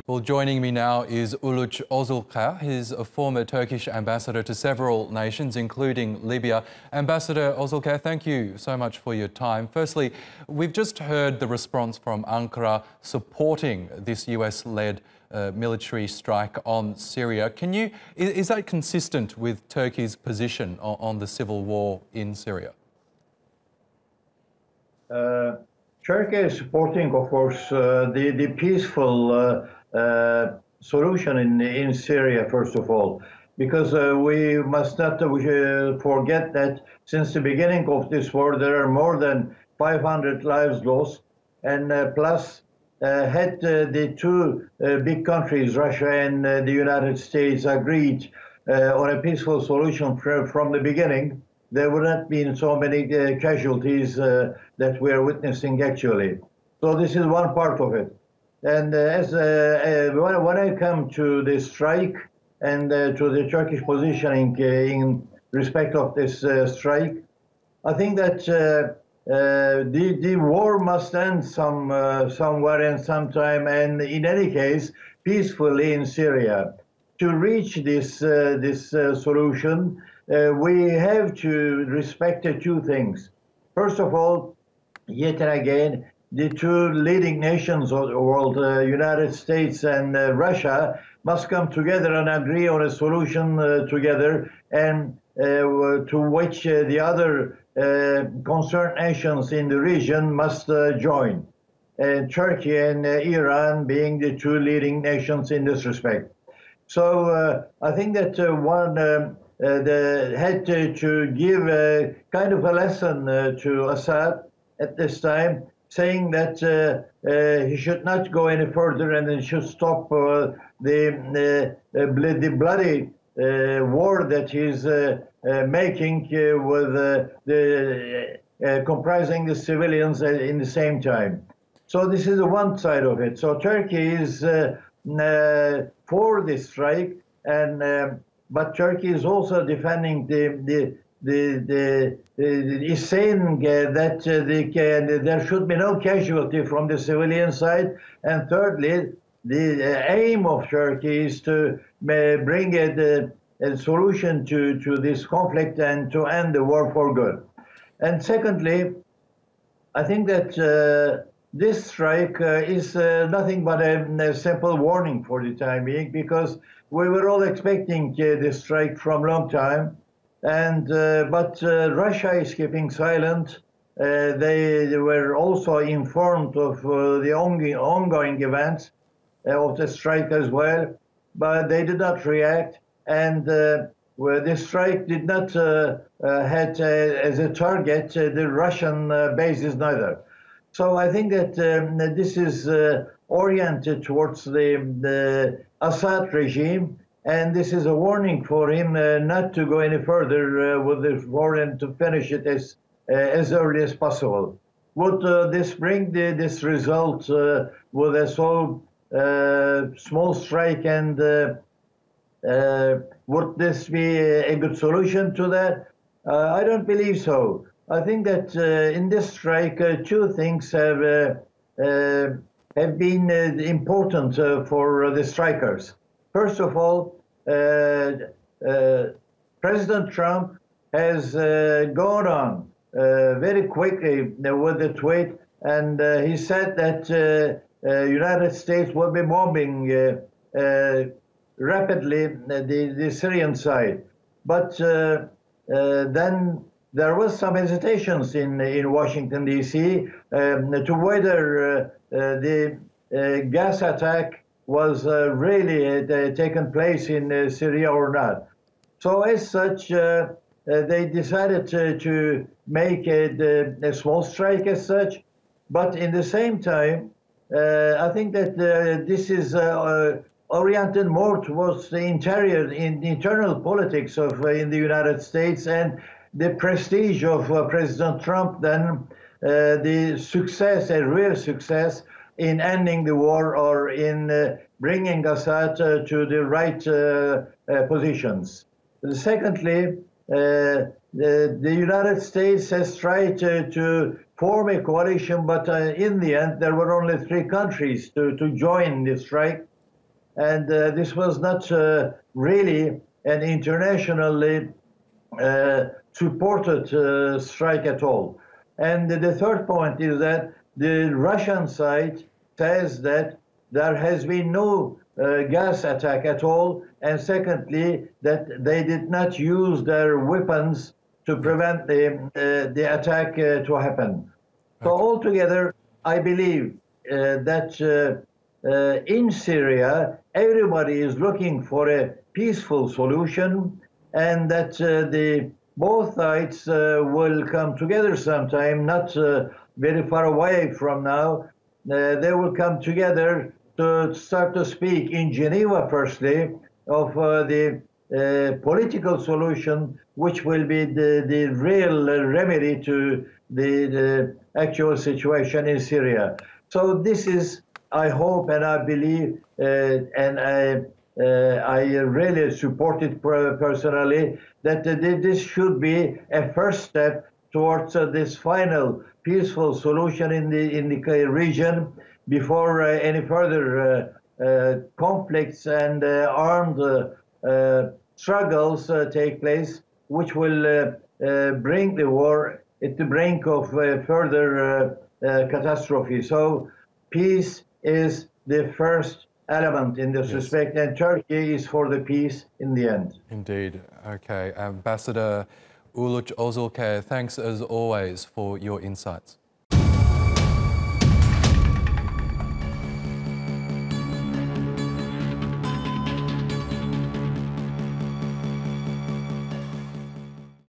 Well, joining me now is Uluc Ozulker. He's a former Turkish ambassador to several nations, including Libya. Ambassador Ozulker, thank you so much for your time. Firstly, we've just heard the response from Ankara supporting this US-led military strike on Syria. Is that consistent with Turkey's position on the civil war in Syria? Turkey is supporting, of course, the peaceful solution in Syria, first of all, because we must not forget that since the beginning of this war, there are more than 500 lives lost, and plus had the two big countries, Russia and the United States, agreed on a peaceful solution from the beginning, there would not be so many casualties that we are witnessing actually. So this is one part of it. And when I come to the strike and to the Turkish positioning in respect of this strike, I think that the war must end somewhere and sometime, and in any case, peacefully in Syria. To reach this solution, we have to respect two things. First of all, yet again, the two leading nations of the world, United States and Russia, must come together and agree on a solution together, and to which the other concerned nations in the region must join. Turkey and Iran being the two leading nations in this respect. So I think that one had to give a kind of a lesson to Assad at this time, saying that he should not go any further and he should stop the bloody war that he's making with comprising the civilians in the same time. So this is the one side of it. So Turkey is for this strike, and but Turkey is also defending is saying that there should be no casualty from the civilian side. And thirdly, the aim of Turkey is to bring a solution to this conflict and to end the war for good. And secondly, I think that this strike is nothing but a simple warning for the time being, because we were all expecting this strike from a long time. And but Russia is keeping silent. They were also informed of the ongoing events of the strike as well, but they did not react. And the strike did not had as a target the Russian bases neither. So I think that this is oriented towards the Assad regime. And this is a warning for him not to go any further with this war and to finish it as early as possible. Would this bring this result with a so small strike, and would this be a good solution to that? I don't believe so. I think that in this strike, two things have been important for the strikers. First of all, President Trump has gone on very quickly with the tweet, and he said that United States will be bombing rapidly the Syrian side. But then there was some hesitations in Washington, D.C. To whether the gas attack was really taken place in Syria or not. So as such, they decided to make a small strike as such, but in the same time, I think that this is oriented more towards the internal politics of in the United States and the prestige of President Trump than the success, a real success, in ending the war or in bringing Assad to the right positions. Secondly, the United States has tried to form a coalition, but in the end, there were only 3 countries to join the strike. and this was not really an internationally supported strike at all. And the third point is that the Russian side says that there has been no gas attack at all, and secondly, that they did not use their weapons to prevent the attack to happen. So altogether, I believe that in Syria, everybody is looking for a peaceful solution, and that the both sides will come together sometime, not very far away from now. They will come together to start to speak in Geneva, firstly, of the political solution, which will be the real remedy to the actual situation in Syria. So this is, I hope and I believe, and I really support it personally, that this should be a first step towards this final peaceful solution in the region before any further conflicts and armed struggles take place, which will bring the war at the brink of further catastrophe. So peace is the first element in this respect, and Turkey is for the peace in the end. Indeed. Okay. Ambassador Uluc Ozulker, thanks as always for your insights.